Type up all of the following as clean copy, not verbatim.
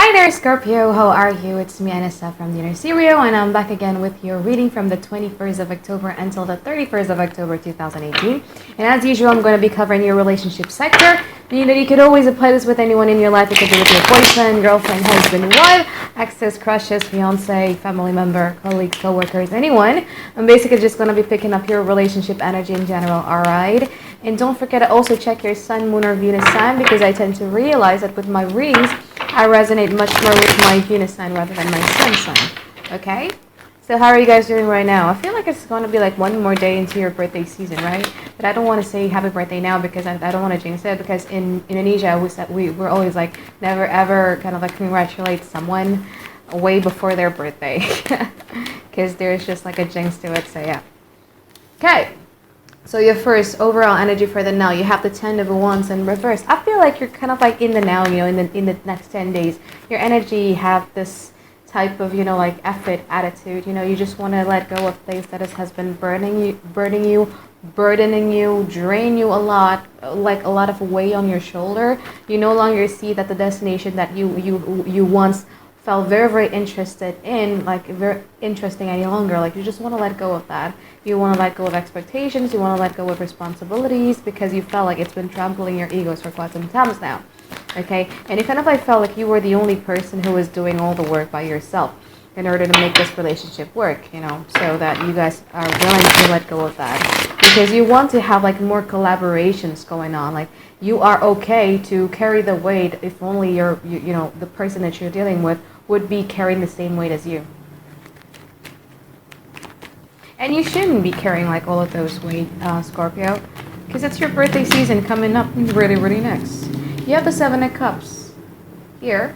Hi there, Scorpio. How are you? It's me, Anissa from the Inner Stereo, and I'm back again with your reading from the 21st of October until the 31st of October 2018. And as usual, I'm going to be covering your relationship sector. Meaning that you could always apply this with anyone in your life. It could be with your boyfriend, girlfriend, husband, wife, exes, crushes, fiance, family member, colleagues, co-workers, anyone. I'm basically just going to be picking up your relationship energy in general, alright? And don't forget to also check your sun, moon, or Venus sign, because I tend to realize that with my readings, I resonate much more with my Venus sign rather than my sun sign. Okay? So how are you guys doing right now? I feel like it's going to be like one more day into your birthday season, right? But I don't want to say happy birthday now because I don't want to jinx it, because in Indonesia we're always like never ever kind of like congratulate someone way before their birthday because there's just like a jinx to it. So yeah. Okay. So your first overall energy for the now, you have the 10 of Wands in reverse. I feel like you're kind of like in the now, you know, in the next 10 days. Your energy have this type of, you know, like effort attitude. You know, you just want to let go of things that has been burdening you, drain you a lot, like a lot of weight on your shoulder. You no longer see that the destination that you once felt very, very interested in, like very interesting any longer. Like you just want to let go of that. You want to let go of expectations. You want to let go of responsibilities because you felt like it's been trampling your egos for quite some times now. Okay, and you kind of like felt like you were the only person who was doing all the work by yourself in order to make this relationship work, you know, so that you guys are willing to let go of that because you want to have like more collaborations going on. Like you are okay to carry the weight if only you know, the person that you're dealing with would be carrying the same weight as you. And you shouldn't be carrying like all of those weight, Scorpio, because it's your birthday season coming up really, really next. You have the 7 of Cups here.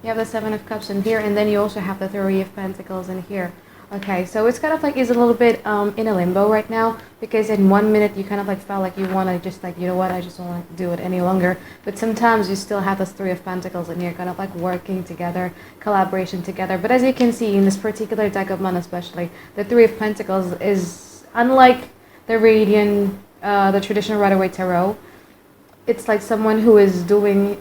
You have the 7 of Cups in here, and then you also have the 3 of Pentacles in here. Okay, so it's kind of like is a little bit in a limbo right now, because in 1 minute you kind of like felt like you want to just like, you know what, I just don't want to do it any longer. But sometimes you still have this 3 of Pentacles in here, kind of like working together, collaboration together. But as you can see in this particular deck of Mun especially, the 3 of Pentacles is unlike the Radiant, the traditional Rider-Waite Tarot. It's like someone who is doing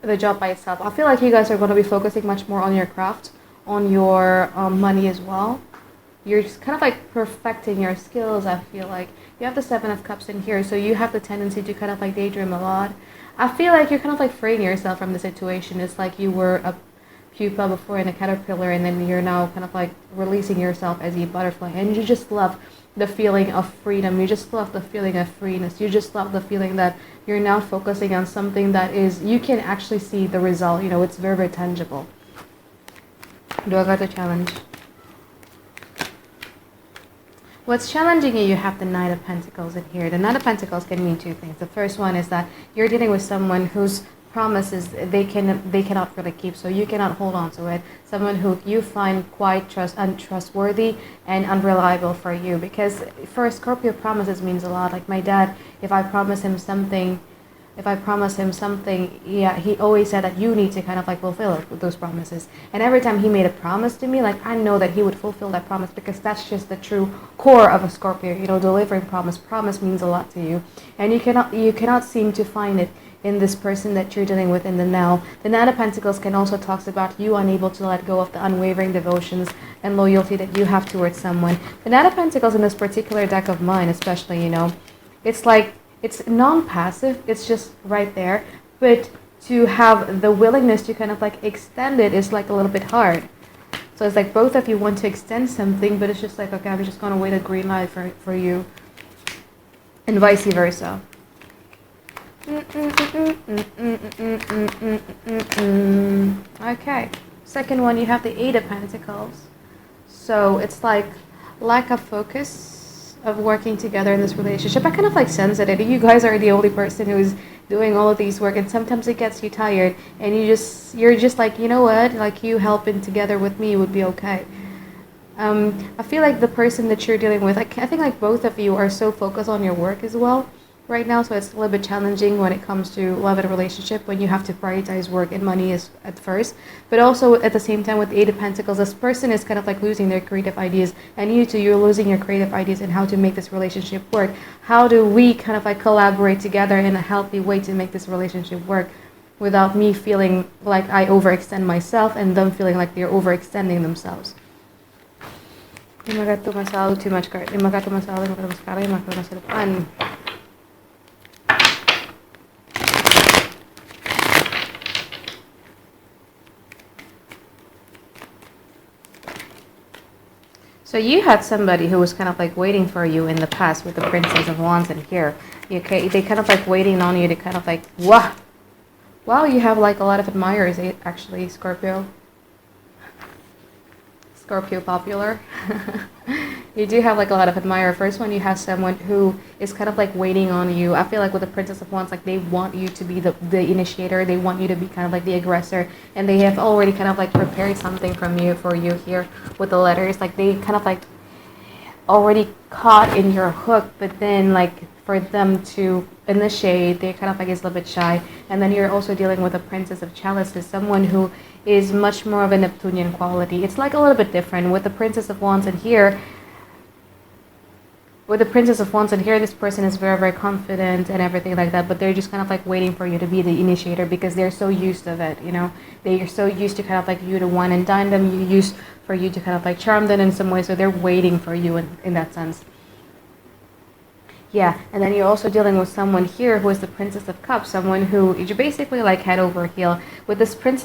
the job by itself. I feel like you guys are going to be focusing much more on your craft, on your money as well. You're just kind of like perfecting your skills. I feel like you have the 7 of Cups in here, so you have the tendency to kind of like daydream a lot. I feel like you're kind of like freeing yourself from the situation. It's like you were a pupa before in a caterpillar, and then you're now kind of like releasing yourself as a butterfly, and you just love the feeling of freedom. You just love the feeling of freeness. You just love the feeling that you're now focusing on something that is, you can actually see the result. You know, it's very, very tangible. Do I got the challenge? What's challenging you have the Knight of Pentacles in here. The Knight of Pentacles can mean two things. The first one is that you're dealing with someone whose promises they cannot really keep, so you cannot hold on to it. Someone who you find quite untrustworthy and unreliable for you, because for Scorpio, promises means a lot. Like my dad, if I promise him something, yeah, he always said that you need to kind of like fulfill it with those promises. And every time he made a promise to me, like I know that he would fulfill that promise, because that's just the true core of a Scorpio. You know, delivering promise. Promise means a lot to you, and you cannot seem to find it in this person that you're dealing with in the now. The Knight of Pentacles can also talk about you unable to let go of the unwavering devotions and loyalty that you have towards someone. The Knight of Pentacles in this particular deck of mine especially, you know, it's like, it's non-passive, it's just right there, but to have the willingness to kind of like extend it is like a little bit hard. So it's like both of you want to extend something, but it's just like, okay, I'm just going to wait a green light for you, and vice versa. Okay, second one, you have the 8 of Pentacles. So it's like lack of focus of working together in this relationship. I kind of like sense it. You guys are the only person who is doing all of these work, and sometimes it gets you tired, and you're just like, you know what, like you helping together with me would be okay. I feel like the person that you're dealing with, I think like both of you are so focused on your work as well right now, so it's a little bit challenging when it comes to love and relationship, when you have to prioritize work and money is at first, but also at the same time with the 8 of Pentacles, this person is kind of like losing their creative ideas, and you too, you're losing your creative ideas in how to make this relationship work. How do we kind of like collaborate together in a healthy way to make this relationship work? without me feeling like I overextend myself and them feeling like they're overextending themselves. Too much card. So you had somebody who was kind of like waiting for you in the past with the Princess of Wands in here. Okay, they kind of like waiting on you to kind of like, wow. Wow, you have like a lot of admirers, actually, Scorpio. Scorpio popular. You do have like a lot of admirers. First one, you have someone who is kind of like waiting on you. I feel like with the Princess of Wands, like they want you to be the initiator. They want you to be kind of like the aggressor. And they have already kind of like prepared something from you for you here with the letters. Like they kind of like already caught in your hook, but then like for them to initiate, they kind of like is a little bit shy. And then you're also dealing with a Princess of Chalices, someone who is much more of a Neptunian quality. It's like a little bit different with the Princess of Wands in here. With the Princess of Wands in here, this person is very, very confident and everything like that, but they're just kind of like waiting for you to be the initiator because they're so used to it, you know? They're so used to kind of like you to wine and dine them, you used for you to kind of like charm them in some way, so they're waiting for you in that sense. Yeah, and then you're also dealing with someone here who is the Princess of Cups, someone who you're basically like head over heel. With this Prince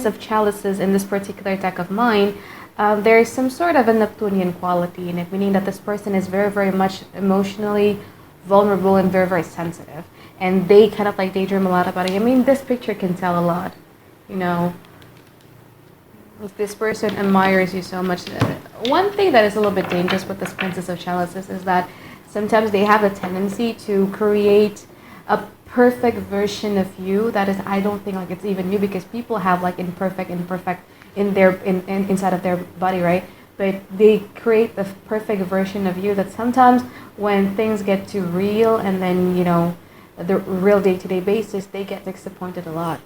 of Chalices in this particular deck of mine, there is some sort of a Neptunian quality in it, meaning that this person is very, very much emotionally vulnerable and very, very sensitive. And they kind of like daydream a lot about it. I mean, this picture can tell a lot, you know. If this person admires you so much. One thing that is a little bit dangerous with this Princess of Chalices is that sometimes they have a tendency to create a perfect version of you that is, I don't think like it's even you, because people have like imperfect in their inside of their body, right? But they create the perfect version of you that sometimes when things get too real and then, you know, the real day-to-day basis, they get disappointed a lot.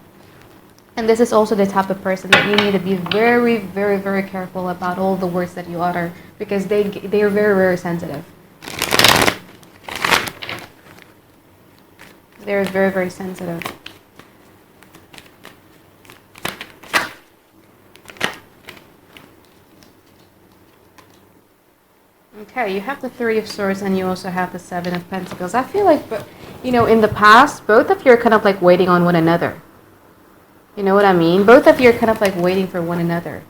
And this is also the type of person that you need to be very, very, very careful about all the words that you utter, because they are very, very sensitive. They're very, very sensitive. Okay, you have the Three of Swords and you also have the Seven of Pentacles. I feel like, you know, in the past, both of you are kind of like waiting on one another. You know what I mean? Both of you are kind of like waiting for one another.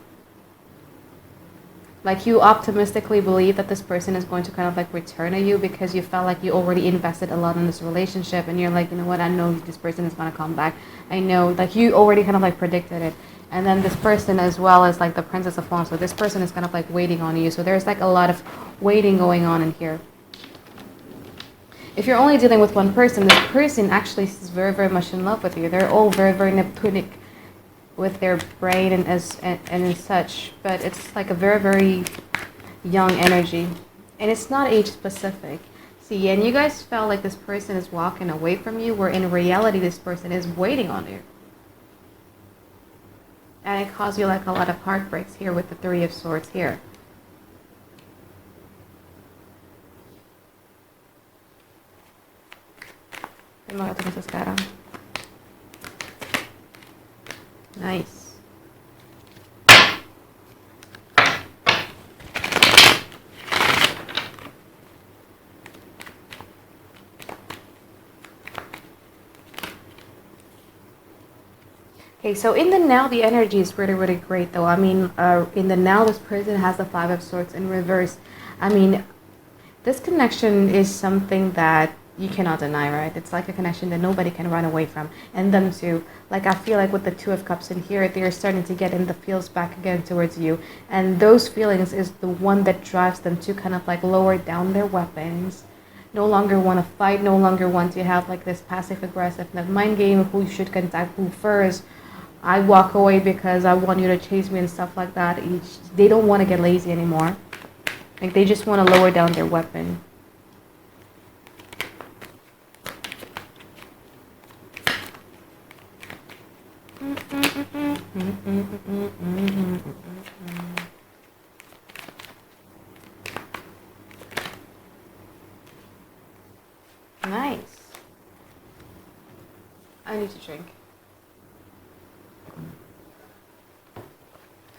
Like you optimistically believe that this person is going to kind of like return to you because you felt like you already invested a lot in this relationship, and you're like, you know what, I know this person is going to come back. I know, like you already kind of like predicted it. And then this person as well as like the Princess of Wands, so this person is kind of like waiting on you. So there's like a lot of waiting going on in here. If you're only dealing with one person, this person actually is very, very much in love with you. They're all very, very Neptunic with their brain and such, but it's like a very, very young energy, and it's not age specific. See, and you guys felt like this person is walking away from you, where in reality this person is waiting on you, and it caused you like a lot of heartbreaks here with the Three of Swords here. Nice. Okay, so in the now, the energy is really, really great, though. I mean, in the now, this person has the Five of Swords in reverse. I mean, this connection is something that you cannot deny, right? It's like a connection that nobody can run away from. And them too. Like, I feel like with the Two of Cups in here, they're starting to get in the feels back again towards you. And those feelings is the one that drives them to kind of like lower down their weapons. No longer want to fight, no longer want to have like this passive-aggressive mind game, who should contact who first. I walk away because I want you to chase me and stuff like that. They don't want to get lazy anymore. Like, they just want to lower down their weapon. Nice. I need to drink.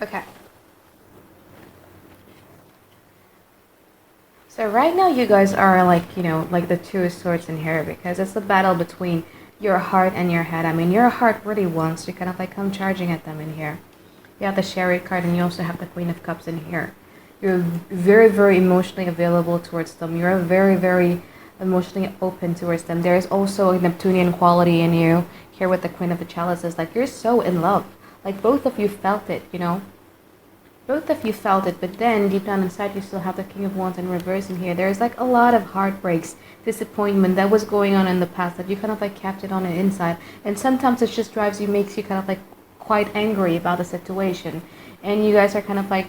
Okay. So right now you guys are like, like the two swords in here because it's a battle between your heart and your head. I mean, your heart really wants to kind of like come charging at them in here. You have the Chariot card and you also have the Queen of Cups in here. You're very, very emotionally available towards them. You're very, very emotionally open towards them. There's also a Neptunian quality in you here with the Queen of the Chalices. Like, you're so in love. Like, both of you felt it, Both of you felt it, but then deep down inside you still have the King of Wands in reverse in here. There's like a lot of heartbreaks, disappointment that was going on in the past that you kind of like kept it on the inside. And sometimes it just drives you, makes you kind of like quite angry about the situation. And you guys are kind of like,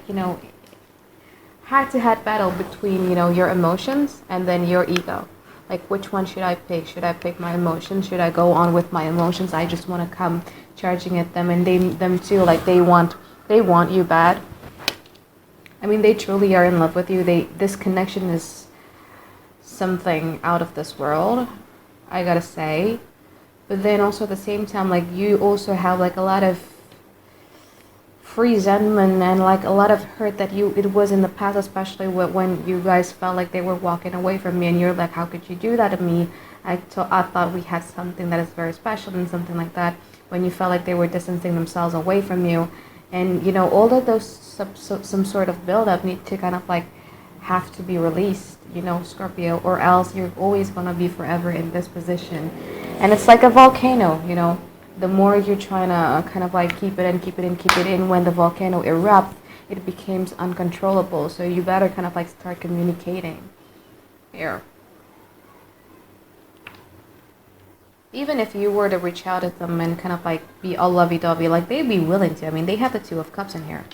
head-to-head battle between, your emotions and then your ego. Like, which one should I pick? Should I pick my emotions? Should I go on with my emotions? I just want to come charging at them, and them too, like they want you bad. I mean, they truly are in love with you. This connection is something out of this world, I gotta say. But then also at the same time, like, you also have like a lot of resentment and like a lot of hurt that it was in the past, especially when you guys felt like they were walking away from me, and you're like, how could you do that to me? I thought we had something that is very special and something like that, when you felt like they were distancing themselves away from you. And all of those some sort of build-up need to kind of like have to be released, Scorpio, or else you're always going to be forever in this position. And it's like a volcano, the more you're trying to kind of like keep it in, when the volcano erupts, it becomes uncontrollable. So you better kind of like start communicating here. Even if you were to reach out at them and kind of like be all lovey-dovey, like they'd be willing to. I mean, they have the Two of Cups in here.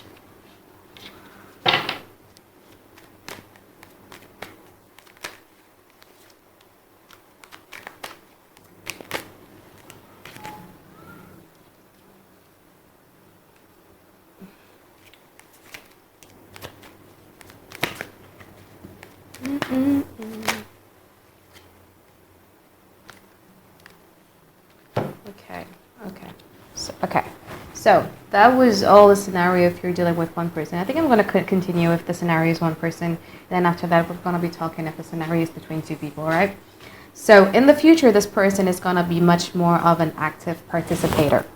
So that was all the scenario if you're dealing with one person. I think I'm going to continue if the scenario is one person. Then after that, we're going to be talking if the scenario is between two people, all right? So in the future, this person is going to be much more of an active participator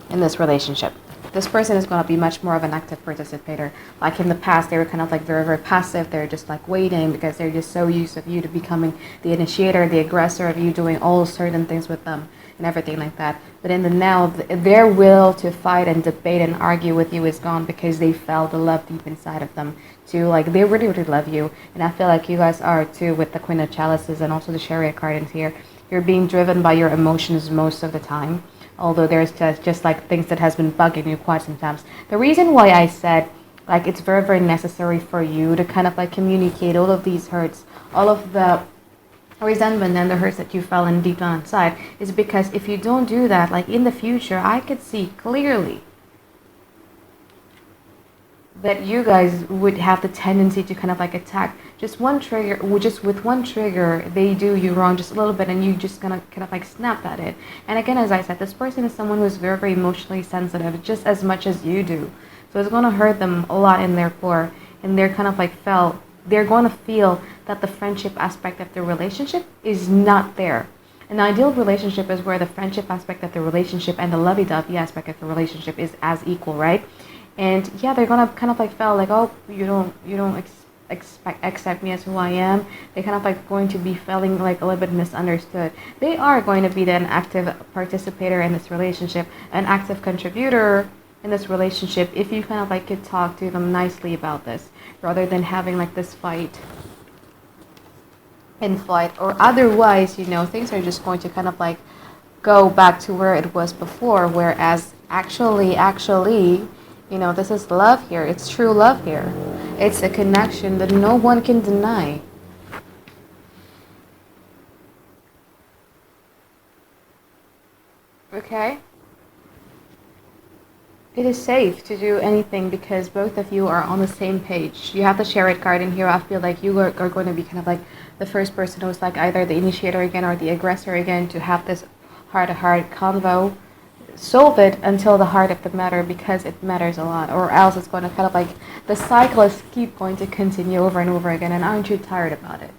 in this relationship. This person is going to be much more of an active participator. Like in the past, they were kind of like very, very passive. They're just like waiting because they're just so used to you to becoming the initiator, the aggressor, of you doing all certain things with them and everything like that. But in the now, their will to fight and debate and argue with you is gone because they felt the love deep inside of them too. Like, they really, really love you. And I feel like you guys are too, with the Queen of Chalices and also the Chariot card in here. You're being driven by your emotions most of the time. Although there's just like things that has been bugging you quite sometimes. The reason why I said like it's very, very necessary for you to kind of like communicate all of these hurts, all of the resentment and the hurts that you felt in deep down inside, is because if you don't do that, like in the future, I could see clearly that you guys would have the tendency to kind of like attack just one trigger, just with one trigger, they do you wrong just a little bit and you just gonna kind of like snap at it. And again, as I said, this person is someone who is very, very emotionally sensitive, just as much as you do. So it's gonna hurt them a lot in their core, and they're kind of like they're gonna feel that the friendship aspect of the relationship is not there. An ideal relationship is where the friendship aspect of the relationship and the lovey-dovey aspect of the relationship is as equal, right? And yeah, they're gonna kind of like feel like, oh, you don't accept me as who I am. They kind of like going to be feeling like a little bit misunderstood. They are going to be an active participator in this relationship, an active contributor in this relationship, if you kind of like could talk to them nicely about this, rather than having like this fight and flight, or otherwise, things are just going to kind of like go back to where it was before, whereas actually, this is love here. It's true love here. It's a connection that no one can deny. Okay? It is safe to do anything because both of you are on the same page. You have the Chariot card in here. I feel like you are going to be kind of like the first person who's like either the initiator again or the aggressor again, to have this heart-to-heart convo solve it until the heart of the matter, because it matters a lot, or else it's going to kind of like the cycle is keep going to continue over and over again. And aren't you tired about it?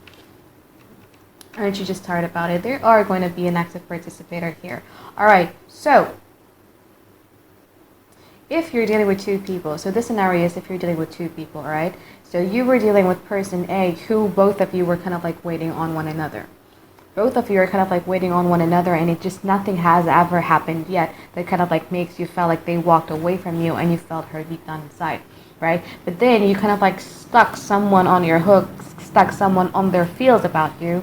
Aren't you just tired about it? There are going to be an active participator here. All right, so if you're dealing with two people, so this scenario is if you're dealing with two people, all right? So you were dealing with person A, who both of you were kind of like waiting on one another. Both of you are kind of like waiting on one another, and it just nothing has ever happened yet that kind of like makes you feel like they walked away from you and you felt hurt deep down inside, right? But then you kind of like stuck someone on your hook, stuck someone on their feels about you,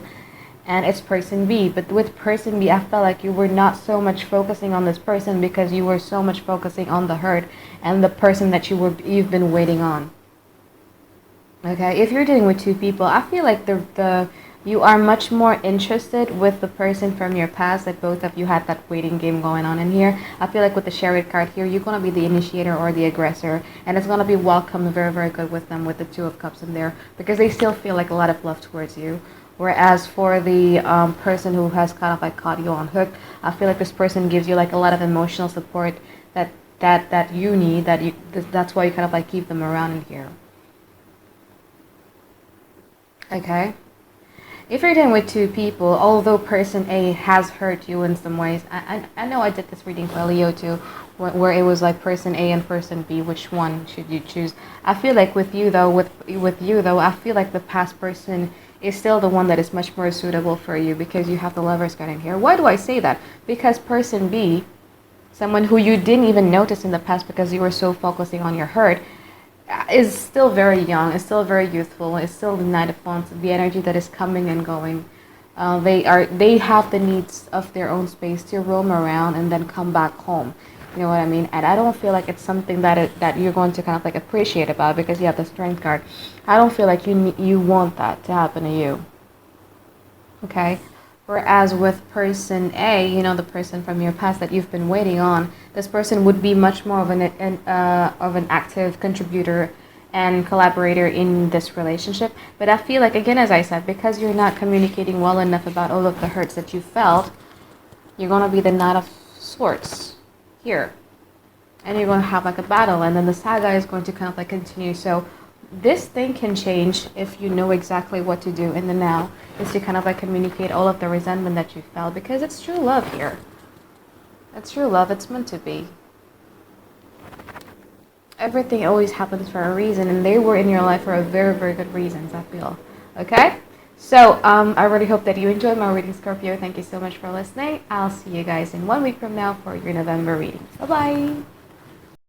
and it's person B. But with person B, I felt like you were not so much focusing on this person because you were so much focusing on the hurt and the person that you've been waiting on. Okay, if you're dealing with two people, I feel like you are much more interested with the person from your past, that both of you had that waiting game going on in here. I feel like with the Chariot card here, you're going to be the initiator or the aggressor, and it's going to be welcome very, very good with them with the Two of Cups in there, because they still feel like a lot of love towards you. Whereas for the person who has kind of like caught you on hook, I feel like this person gives you like a lot of emotional support that you need, that's why you kind of like keep them around in here. Okay? If you're dealing with two people, although person A has hurt you in some ways, I know I did this reading for Leo too, where it was like person A and person B, which one should you choose? I feel like with you though, I feel like the past person is still the one that is much more suitable for you, because you have the Lovers card in here. Why do I say that? Because person B, someone who you didn't even notice in the past because you were so focusing on your hurt, is still very young, is still very youthful, is still the Knight of Wands, the energy that is coming and going. They have the needs of their own space to roam around and then come back home. You know what I mean? And I don't feel like it's something that you're going to kind of like appreciate about, because you have the Strength card. I don't feel like you want that to happen to you. Okay? Whereas with person A, you know, the person from your past that you've been waiting on, this person would be much more of an active contributor and collaborator in this relationship. But I feel like, again, as I said, because you're not communicating well enough about all of the hurts that you felt, you're going to be the Knight of Swords here. And you're going to have like a battle, and then the saga is going to kind of like continue. So this thing can change if you know exactly what to do in the now, is to kind of like communicate all of the resentment that you felt, because it's true love here. It's true love. It's meant to be. Everything always happens for a reason, and they were in your life for a very, very good reasons, I feel. Okay? So, I really hope that you enjoyed my reading, Scorpio. Thank you so much for listening. I'll see you guys in 1 week from now for your November reading. Bye-bye!